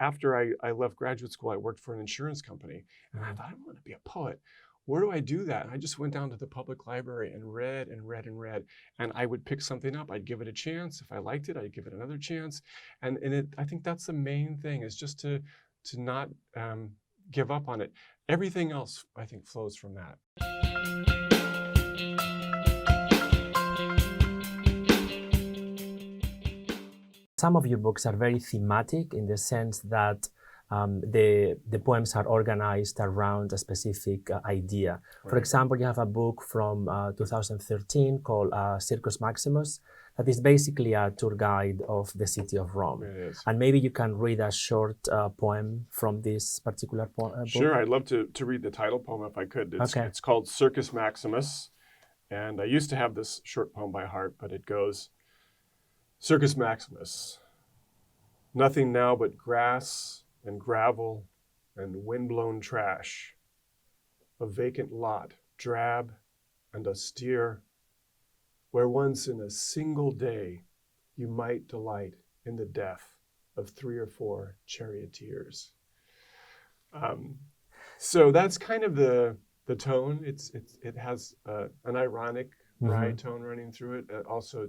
after I left graduate school, I worked for an insurance company. And I thought, I want to be a poet. Where do I do that? And I just went down to the public library and read and read and read. And I would pick something up. I'd give it a chance. If I liked it, I'd give it another chance. And I think that's the main thing, is just to not give up on it. Everything else, I think, flows from that. Some of your books are very thematic in the sense that the poems are organized around a specific idea. Right. For example, you have a book from 2013 called Circus Maximus that is basically a tour guide of the city of Rome. It is. And maybe you can read a short poem from this particular book. Sure, I'd love to read the title poem if I could. It's called Circus Maximus. And I used to have this short poem by heart, but it goes, Circus Maximus, nothing now but grass and gravel and windblown trash, a vacant lot, drab and austere, where once in a single day you might delight in the death of 3 or 4 charioteers. So that's kind of the tone. It has an ironic, wry tone running through it. Also,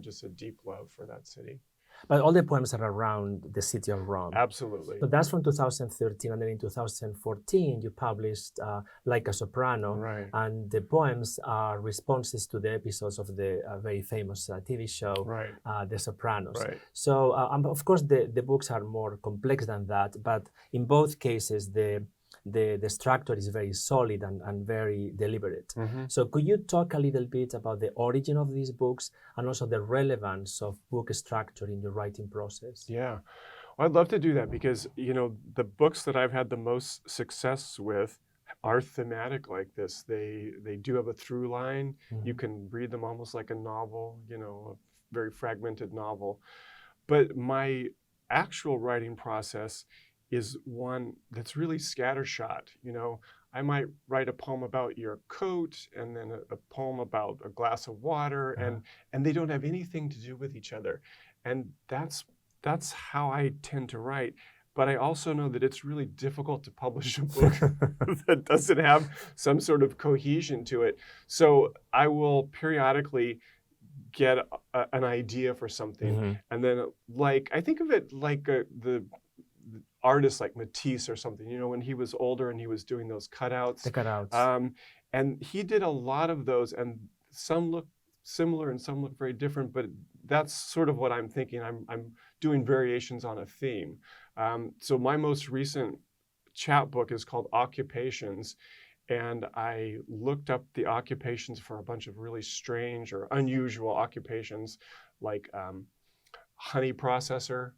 just a deep love for that city. But all the poems are around the city of Rome. Absolutely. So that's from 2013, and then in 2014 you published Like a Soprano, right. And the poems are responses to the episodes of the very famous TV show, right. The Sopranos. Right. So of course the books are more complex than that, but in both cases the structure is very solid and very deliberate. So could you talk a little bit about the origin of these books and also the relevance of book structure in your writing process? Yeah, well, I'd love to do that because, the books that I've had the most success with are thematic like this. They do have a through line. You can read them almost like a novel, a very fragmented novel. But my actual writing process is one that's really scattershot. I might write a poem about your coat and then a poem about a glass of water, and they don't have anything to do with each other. And that's how I tend to write. But I also know that it's really difficult to publish a book that doesn't have some sort of cohesion to it. So I will periodically get an idea for something, and then I think of it like the artists like Matisse or something, when he was older and he was doing those cutouts. The cutouts. And he did a lot of those, and some look similar and some look very different, but that's sort of what I'm thinking. I'm doing variations on a theme. So my most recent chapbook is called Occupations, and I looked up the occupations for a bunch of really strange or unusual occupations, like honey processor,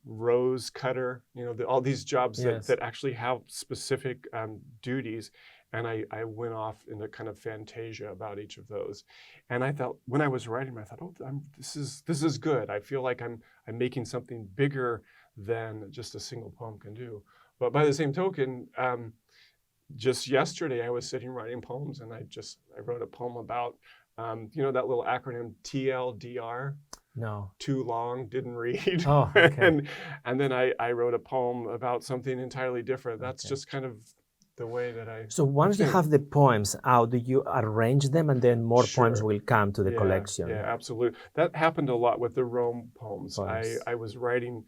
rose cutter, all these jobs that actually have specific duties. And I went off into kind of fantasia about each of those. And I thought, when I was writing, I thought, this is good. I feel like I'm making something bigger than just a single poem can do. But by the same token, just yesterday I was sitting writing poems, and I wrote a poem about, that little acronym TLDR. No. Too long, didn't read. Oh, okay. and then I wrote a poem about something entirely different. That's just kind of the way that I... So once you have the poems out, do you arrange them and then more poems will come to the collection? Yeah, absolutely. That happened a lot with the Rome poems. I was writing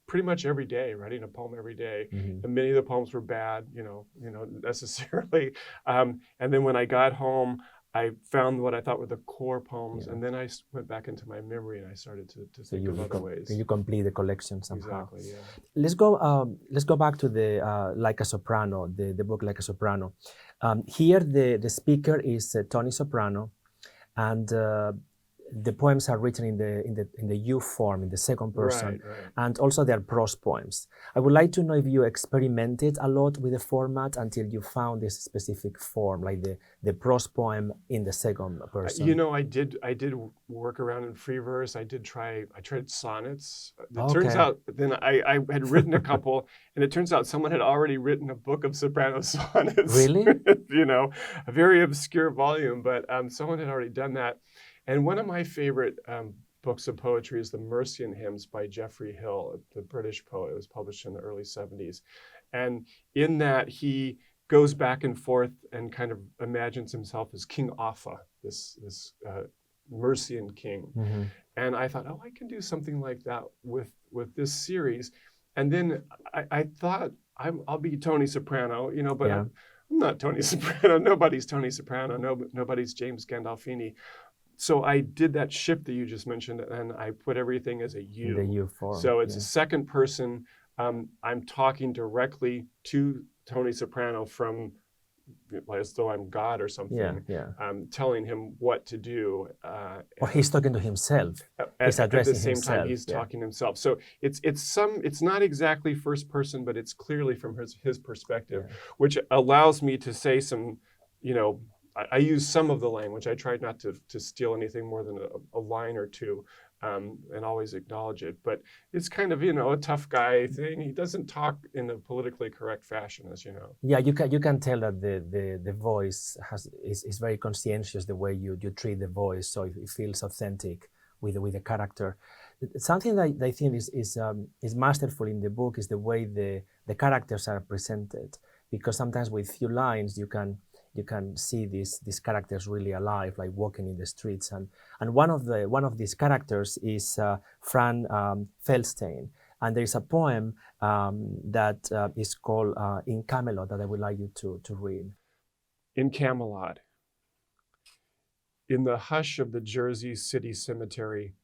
pretty much every day, writing a poem every day. And many of the poems were bad, necessarily. And then when I got home, I found what I thought were the core poems, and then I went back into my memory and I started to think of other ways. You complete the collection somehow. Exactly, yeah. Let's go back to the Like a Soprano, the book Like a Soprano. Here the speaker is Tony Soprano, and the poems are written in the you form, in the second person, right. And also they are prose poems. I would like to know if you experimented a lot with the format until you found this specific form, like the prose poem in the second person. I did work around in free verse. I tried sonnets. It turns out then I had written a couple, and it turns out someone had already written a book of soprano sonnets. Really? A very obscure volume, but someone had already done that. And one of my favorite books of poetry is the Mercian Hymns by Geoffrey Hill, the British poet. It was published in the early 70s. And in that, he goes back and forth and kind of imagines himself as King Offa, this Mercian king. Mm-hmm. And I thought, oh, I can do something like that with this series. And then I thought, I'll be Tony Soprano, but Yeah. I'm not Tony Soprano. Nobody's Tony Soprano. Nobody's James Gandolfini. So I did that shift that you just mentioned, and I put everything as a you. The you form. So it's a second person. I'm talking directly to Tony Soprano from, as though I'm God or something. Telling him what to do. Or he's talking to himself. He's addressing at the same himself. time he's talking to himself. So it's not exactly first person, but it's clearly from his perspective, which allows me to say some, I use some of the language. I tried not to steal anything more than a line or two, and always acknowledge it. But it's kind of, a tough guy thing. He doesn't talk in a politically correct fashion, as you know. Yeah, you can tell that the voice is very conscientious, the way you treat the voice, so it feels authentic with the character. Something that I think is masterful in the book is the way the characters are presented, because sometimes with few lines you can see these characters really alive, like walking in the streets. And one of these characters is Fran Feldstein. And there is a poem that is called In Camelot that I would like you to read. In Camelot. In the hush of the Jersey City cemetery,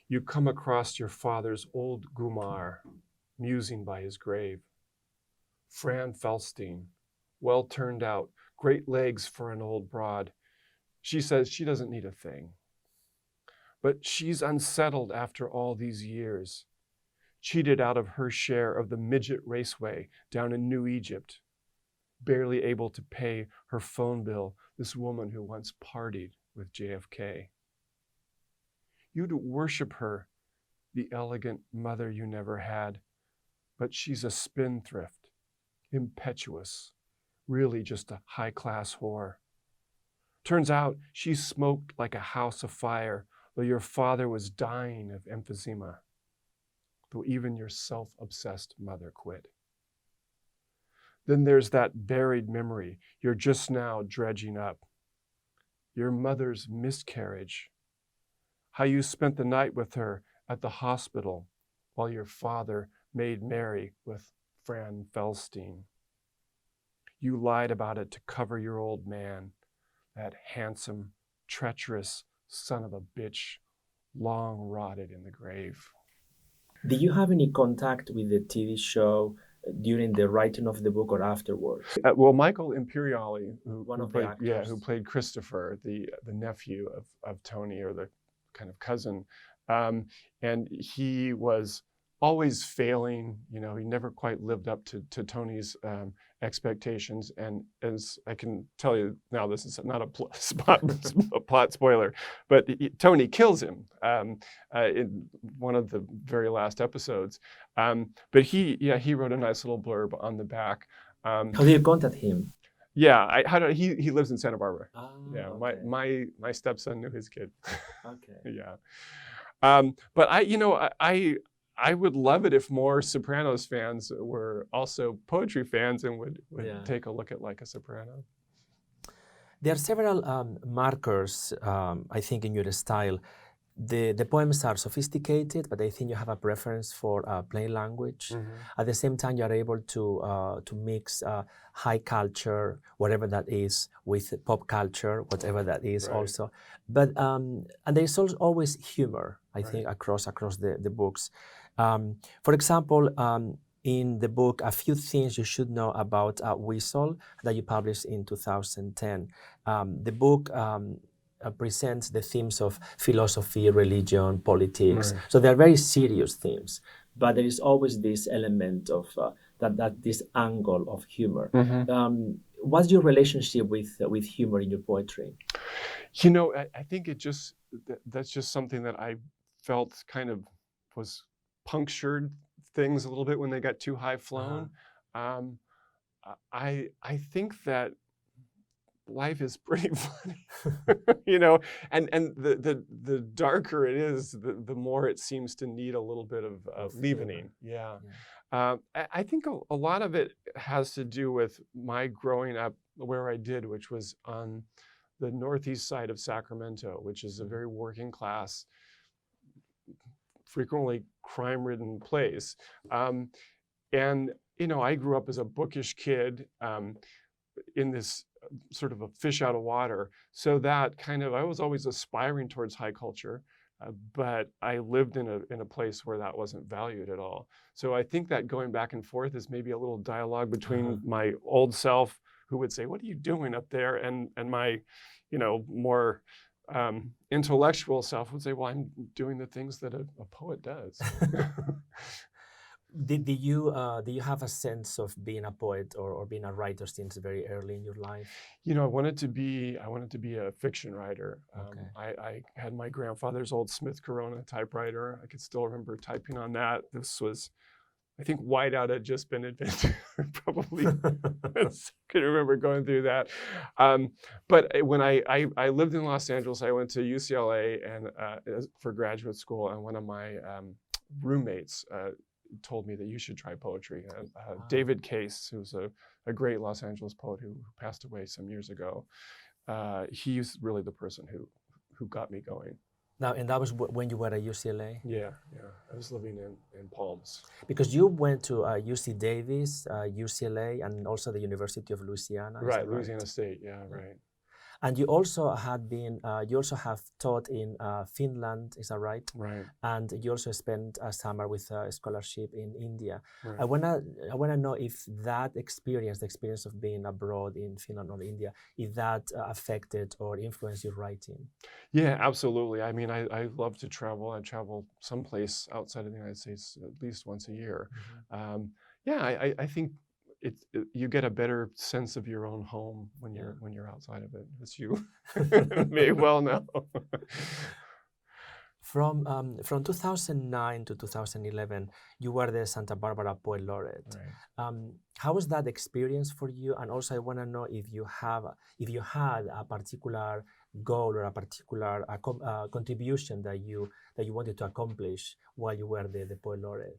you come across your father's old Gumar, musing by his grave. Fran Feldstein, well turned out, great legs for an old broad. She says she doesn't need a thing. But she's unsettled after all these years, cheated out of her share of the midget raceway down in New Egypt, barely able to pay her phone bill, this woman who once partied with JFK. You'd worship her, the elegant mother you never had, but she's a spendthrift, impetuous, really just a high-class whore. Turns out she smoked like a house afire, though your father was dying of emphysema, though even your self-obsessed mother quit. Then there's that buried memory you're just now dredging up. Your mother's miscarriage, how you spent the night with her at the hospital while your father made merry with Fran Feldstein. You lied about it to cover your old man, that handsome, treacherous son of a bitch, long rotted in the grave. Did you have any contact with the TV show during the writing of the book or afterwards? Well, Michael Imperioli, actors. Who played Christopher, the nephew of Tony, or the kind of cousin, and he was always failing. He never quite lived up to Tony's expectations. And as I can tell you now, this is not a plot spoiler, but Tony kills him in one of the very last episodes. But he wrote a nice little blurb on the back. How do you contact him? Yeah, he lives in Santa Barbara. Yeah, okay. my stepson knew his kid. Okay. Yeah. But I would love it if more Sopranos fans were also poetry fans and would take a look at Like a Soprano. There are several markers, I think, in your style. The poems are sophisticated, but I think you have a preference for plain language. Mm-hmm. At the same time, you are able to mix high culture, whatever that is, with pop culture, whatever that is also. But and there's also always humor, I think, across the books. For example, in the book, A Few Things You Should Know About Whistle, that you published in 2010. The book presents the themes of philosophy, religion, politics. So they're very serious themes, but there is always this element of this angle of humor. Mm-hmm. What's your relationship with humor in your poetry? I think that's just something that I felt kind of was punctured things a little bit when they got too high flown. I think that life is pretty funny, you know, and the darker it is, the more it seems to need a little bit of leavening. Yeah. I think a lot of it has to do with my growing up where I did, which was on the northeast side of Sacramento, which is a very working class, frequently crime-ridden place. And, you know, I grew up as a bookish kid in this sort of a fish out of water. So that kind of, I was always aspiring towards high culture, but I lived in a place where that wasn't valued at all. So I think that going back and forth is maybe a little dialogue between my old self, who would say, "What are you doing up there?" And my, you know, more intellectual self would say, "Well, I'm doing the things that a poet does." Do you have a sense of being a poet or being a writer since very early in your life? You know, I wanted to be a fiction writer. Okay. I had my grandfather's old Smith Corona typewriter. I could still remember typing on that. This was, I think, whiteout had just been invented. Probably, I can remember going through that. But when I lived in Los Angeles, I went to UCLA and for graduate school, and one of my roommates told me that you should try poetry. David Case, who's a great Los Angeles poet who passed away some years ago, he's really the person who got me going. Now, and that was when you were at UCLA? Yeah. I was living in Palms. Because you went to UC Davis, UCLA, and also the University of Louisiana. Right, Louisiana State. Yeah, right. And you also you also have taught in Finland, is that right? Right. And you also spent a summer with a scholarship in India. Right. I wanna know if that experience, the experience of being abroad in Finland or India, if that affected or influenced your writing. Yeah, absolutely. I mean, I love to travel. I travel someplace outside of the United States at least once a year. Yeah, I think you get a better sense of your own home when you're outside of it, as you may well know. From 2009 to 2011, you were the Santa Barbara Poet Laureate. Right. How was that experience for you? And also, I want to know if you had a particular goal or a particular contribution that you wanted to accomplish while you were the Poet Laureate.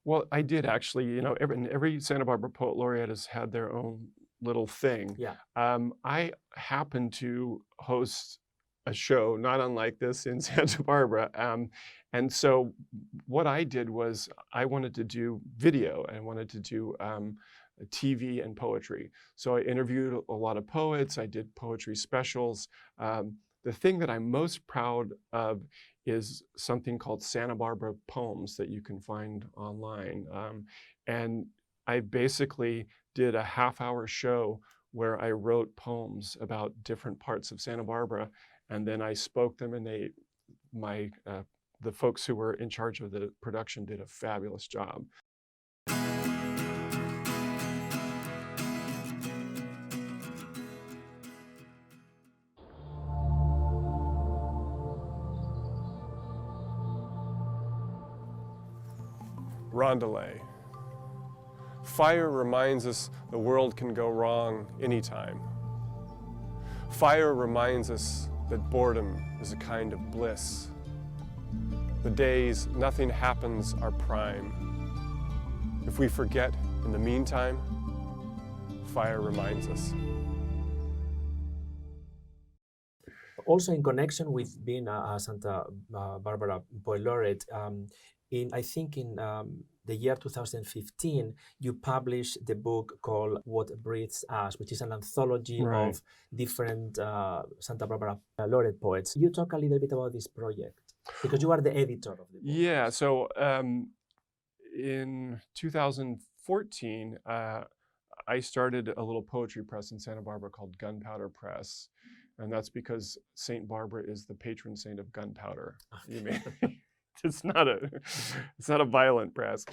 Well, I did actually. You know, every Santa Barbara Poet Laureate has had their own little thing. Yeah. I happened to host a show not unlike this in Santa Barbara. And so what I did was I wanted to do video. I wanted to do TV and poetry. So I interviewed a lot of poets. I did poetry specials. The thing that I'm most proud of is something called Santa Barbara Poems that you can find online. And I basically did a half-hour show where I wrote poems about different parts of Santa Barbara, and then I spoke them, and the folks who were in charge of the production did a fabulous job. Rondelay. Fire reminds us the world can go wrong anytime. Fire reminds us that boredom is a kind of bliss. The days nothing happens are prime. If we forget in the meantime, fire reminds us. Also, in connection with being a Santa Barbara Poet Laureate, I think in the year 2015, you published the book called What Breathes Us, which is an anthology of different Santa Barbara Laureate poets. You talk a little bit about this project, because you are the editor of the book. Yeah, so in 2014, I started a little poetry press in Santa Barbara called Gunpowder Press. And that's because Saint Barbara is the patron saint of gunpowder. Okay. It's not a violent press.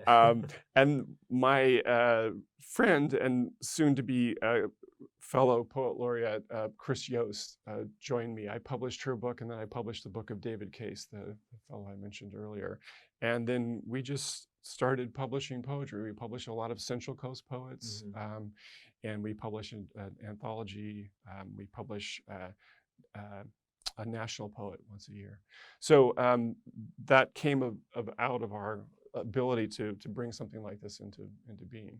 Okay. And my friend and soon-to-be fellow poet laureate Chris Yost joined me. I published her book, and then I published the book of David Case, the fellow I mentioned earlier. And then we just started publishing poetry. We published a lot of Central Coast poets. and we publish an anthology. We publish a national poet once a year. So that came out of our ability to bring something like this into being.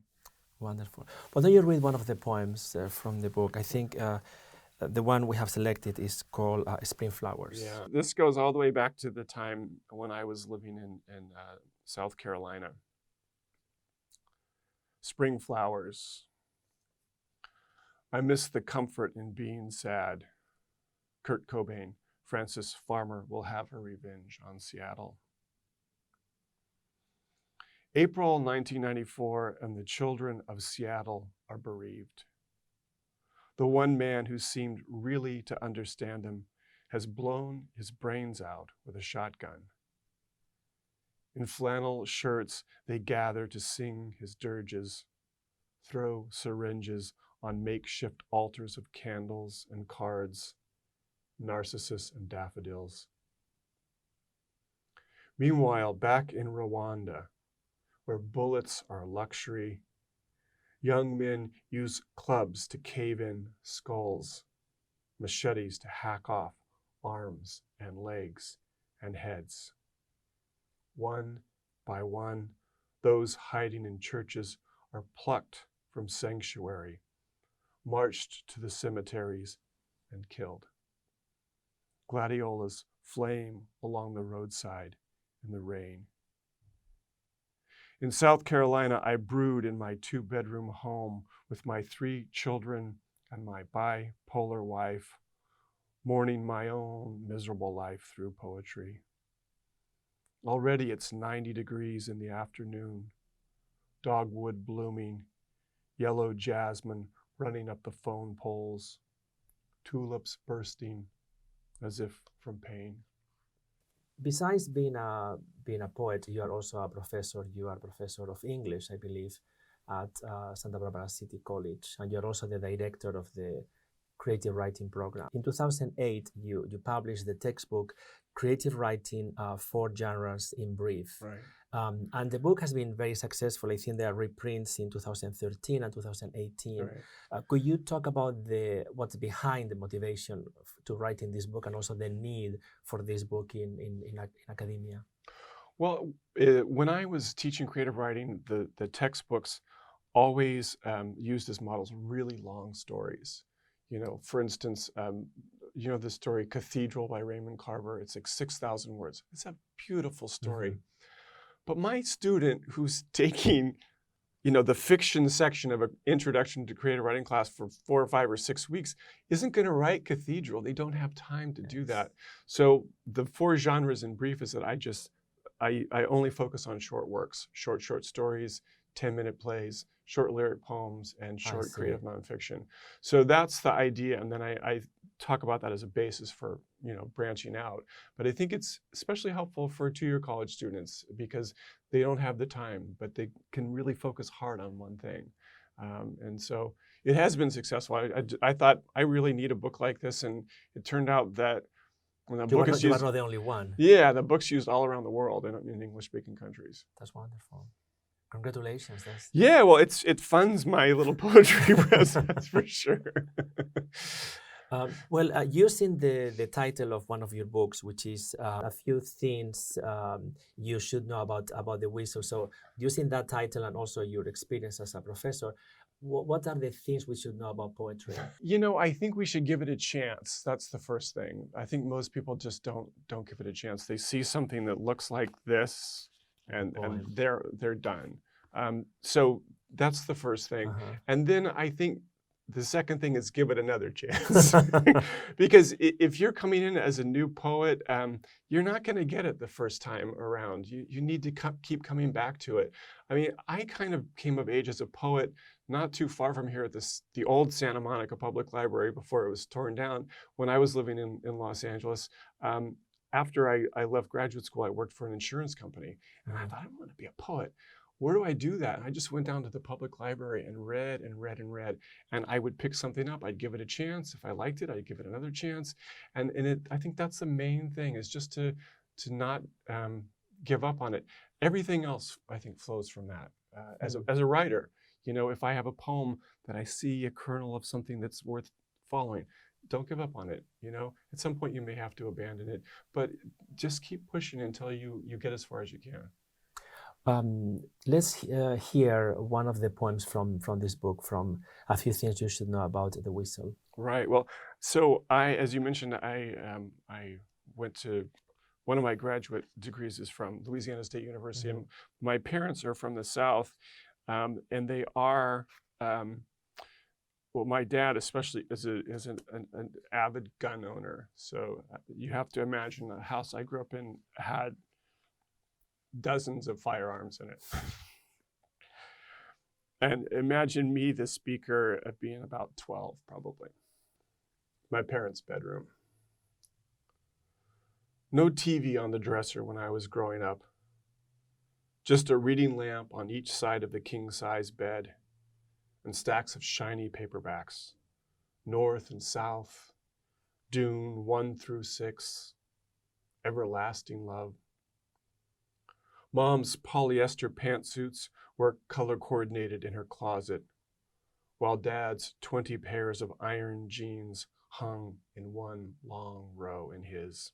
Wonderful. Why don't you read one of the poems from the book? I think the one we have selected is called Spring Flowers. Yeah, this goes all the way back to the time when I was living in South Carolina. Spring flowers. I miss the comfort in being sad. Kurt Cobain, Frances Farmer will have her revenge on Seattle. April 1994, and the children of Seattle are bereaved. The one man who seemed really to understand them has blown his brains out with a shotgun. In flannel shirts, they gather to sing his dirges, throw syringes on makeshift altars of candles and cards, narcissus and daffodils. Meanwhile, back in Rwanda, where bullets are luxury, young men use clubs to cave in skulls, machetes to hack off arms and legs and heads. One by one, those hiding in churches are plucked from sanctuary, marched to the cemeteries, and killed. Gladiolas flame along the roadside in the rain. In South Carolina, I brewed in my 2-bedroom home with my 3 children and my bipolar wife, mourning my own miserable life through poetry. Already it's 90 degrees in the afternoon, dogwood blooming, yellow jasmine running up the phone poles, tulips bursting as if from pain. Besides being a poet, you are also a professor. You are a professor of English, I believe, at Santa Barbara City College, and you're also the director of the creative writing program. In 2008, you published the textbook Creative Writing, 4 Genres in Brief. Right. And the book has been very successful. I think there are reprints in 2013 and 2018. Right. Could you talk about what's behind the motivation to writing this book and also the need for this book in academia? Well, when I was teaching creative writing, the textbooks always used as models really long stories. You know, for instance, you know the story Cathedral by Raymond Carver. It's like 6,000 words. It's a beautiful story. Mm-hmm. But my student who's taking, you know, the fiction section of an introduction to creative writing class for 4 or 5 or 6 weeks isn't going to write Cathedral. They don't have time to do that. So the 4 genres in brief is that I only focus on short works, short stories, 10-minute plays, short lyric poems, and short creative nonfiction. So that's the idea, and then I talk about that as a basis for, you know, branching out. But I think it's especially helpful for 2-year college students because they don't have the time, but they can really focus hard on one thing. And so it has been successful. I thought I really need a book like this, and it turned out that when the book is used, you are not the only one. Yeah, the book's used all around the world in English-speaking countries. That's wonderful. Congratulations. Yeah, well, it funds my little poetry press, that's for sure. Using the title of one of your books, which is a few things you should know about the whistle. So using that title and also your experience as a professor, what are the things we should know about poetry? You know, I think we should give it a chance. That's the first thing. I think most people just don't give it a chance. They see something that looks like this, and they're done. So that's the first thing. And then I think the second thing is give it another chance. Because if you're coming in as a new poet, you're not going to get it the first time around. You need to keep coming back to it. I mean, I kind of came of age as a poet not too far from here at the old Santa Monica Public Library before it was torn down when I was living in Los Angeles. After I left graduate school, I worked for an insurance company. And I thought, I want to be a poet. Where do I do that? And I just went down to the public library and read and read and read. And I would pick something up. I'd give it a chance. If I liked it, I'd give it another chance. And I think that's the main thing, is just to not give up on it. everything else, I think, flows from that. As a writer, if I have a poem that I see a kernel of something that's worth following, don't give up on it. At some point you may have to abandon it, but just keep pushing until you get as far as you can. Let's hear one of the poems from this book, from A Few Things You Should Know About the Whistle. Right. Well, so as you mentioned, I went to, one of my graduate degrees is from Louisiana State University, and my parents are from the South, and they are, well, my dad especially is an avid gun owner. So you have to imagine the house I grew up in had dozens of firearms in it. And imagine me, the speaker, being about 12, probably. My parents' bedroom. No TV on the dresser when I was growing up. Just a reading lamp on each side of the king-size bed and stacks of shiny paperbacks. North and South, Dune 1 through 6, Everlasting Love. Mom's polyester pantsuits were color-coordinated in her closet, while Dad's 20 pairs of iron jeans hung in one long row in his.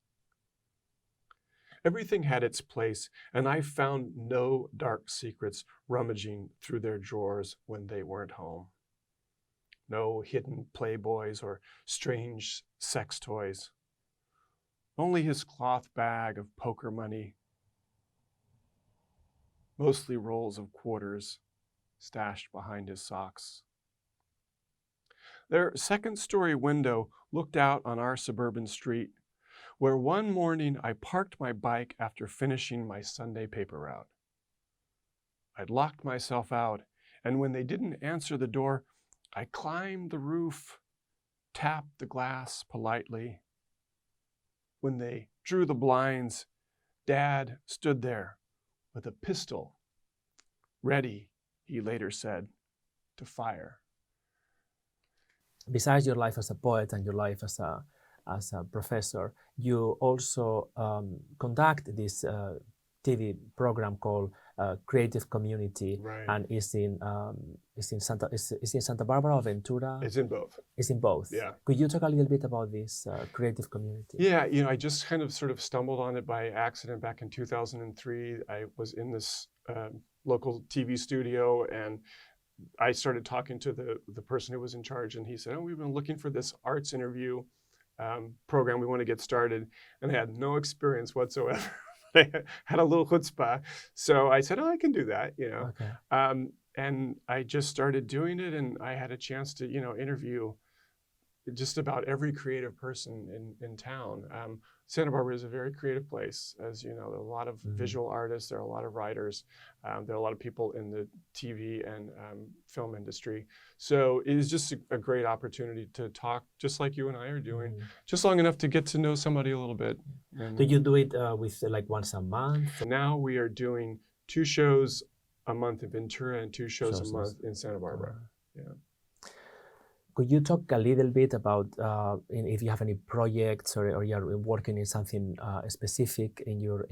Everything had its place, and I found no dark secrets rummaging through their drawers when they weren't home. No hidden Playboys or strange sex toys. Only his cloth bag of poker money, mostly rolls of quarters stashed behind his socks. Their second-story window looked out on our suburban street, where one morning I parked my bike after finishing my Sunday paper route. I'd locked myself out, and when they didn't answer the door, I climbed the roof, tapped the glass politely. When they drew the blinds, Dad stood there with a pistol, ready, he later said, to fire. Besides your life as a poet and your life as a professor, you also conduct this TV program called Creative Community, Right. and it's in Santa Barbara or Ventura? It's in both. It's in both. Yeah. Could you talk a little bit about this Creative Community? Yeah, I just kind of sort of stumbled on it by accident back in 2003. I was in this local TV studio, and I started talking to the person who was in charge, and he said, "Oh, we've been looking for this arts interview program. We want to get started." And I had no experience whatsoever. I had a little chutzpah. So I said, "Oh, I can do that," Okay. And I just started doing it, and I had a chance to, interview just about every creative person in town. Santa Barbara is a very creative place, as you know. There are a lot of visual artists, there are a lot of writers, there are a lot of people in the TV and film industry. So it is just a great opportunity to talk, just like you and I are doing, just long enough to get to know somebody a little bit. And Do you do it with like once a month? now we are doing 2 shows a month in Ventura and 2 shows a month in Santa Barbara. Yeah. Could you talk a little bit about if you have any projects or you're working in something specific in your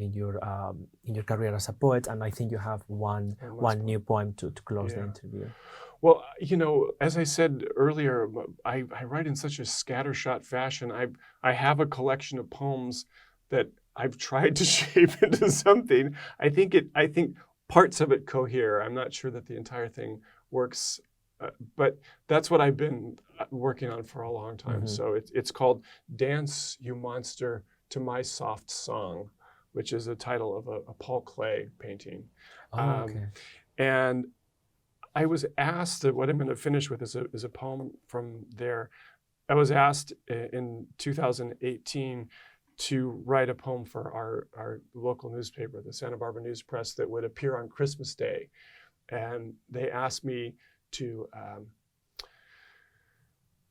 career as a poet? And I think you have one new poem to close the interview. Well, as I said earlier, I write in such a scattershot fashion. I have a collection of poems that I've tried to shape into something. I think parts of it cohere. I'm not sure that the entire thing works. But that's what I've been working on for a long time. So it's called Dance, You Monster, to My Soft Song, which is the title of a Paul Klee painting. Okay. And I was asked that what I'm going to finish with is a poem from there. I was asked in 2018 to write a poem for our local newspaper, the Santa Barbara News Press, that would appear on Christmas Day. And they asked me to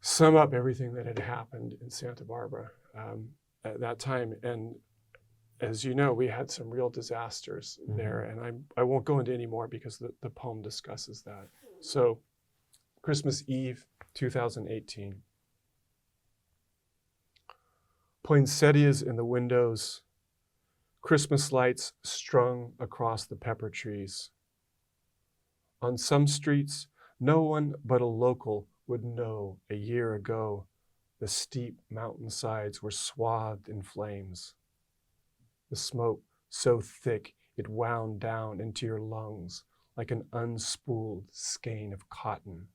sum up everything that had happened in Santa Barbara at that time. And as you know, we had some real disasters there, and I won't go into any more because the poem discusses that. So, Christmas Eve, 2018. Poinsettias in the windows, Christmas lights strung across the pepper trees. On some streets, no one but a local would know a year ago the steep mountainsides were swathed in flames. The smoke so thick it wound down into your lungs like an unspooled skein of cotton.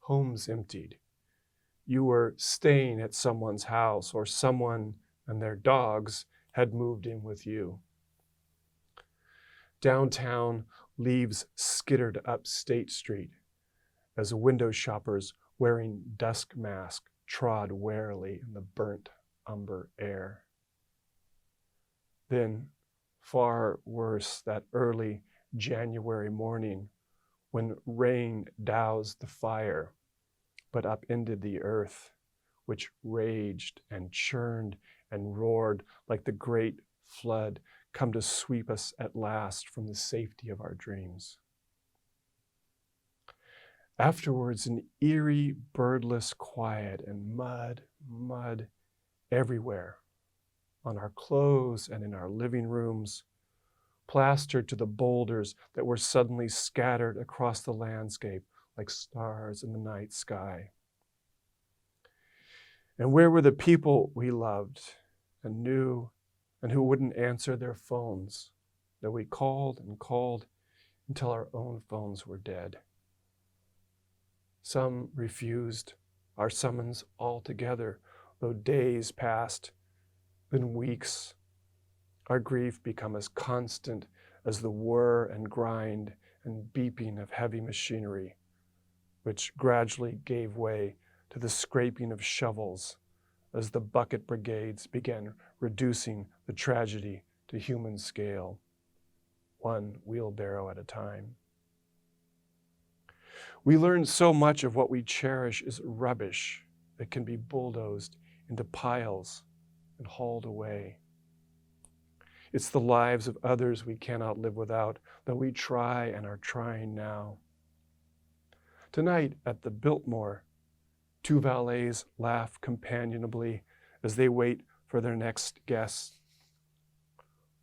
Homes emptied. You were staying at someone's house, or someone and their dogs had moved in with you. Downtown, leaves skittered up State Street as window shoppers wearing dusk masks trod warily in the burnt umber air. Then, far worse, that early January morning when rain doused the fire but upended the earth, which raged and churned and roared like the great flood come to sweep us at last from the safety of our dreams. Afterwards, an eerie, birdless quiet and mud everywhere, on our clothes and in our living rooms, plastered to the boulders that were suddenly scattered across the landscape like stars in the night sky. And where were the people we loved and knew and who wouldn't answer their phones, that we called and called until our own phones were dead? Some refused our summons altogether, though days passed, then weeks. Our grief became as constant as the whir and grind and beeping of heavy machinery, which gradually gave way to the scraping of shovels as the bucket brigades began reducing the tragedy to human scale, one wheelbarrow at a time. We learned so much of what we cherish is rubbish that can be bulldozed into piles and hauled away. It's the lives of others we cannot live without, though we try and are trying now. Tonight at the Biltmore, two valets laugh companionably as they wait for their next guests.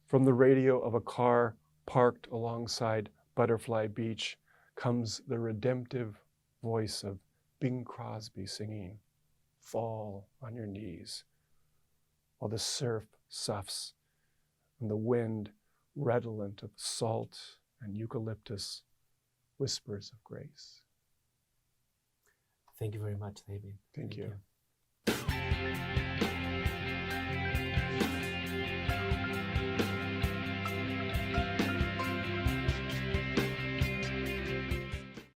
From the radio of a car parked alongside Butterfly Beach comes the redemptive voice of Bing Crosby singing, "Fall on your knees," while the surf soughs and the wind, redolent of salt and eucalyptus, whispers of grace. Thank you very much, David. Thank you.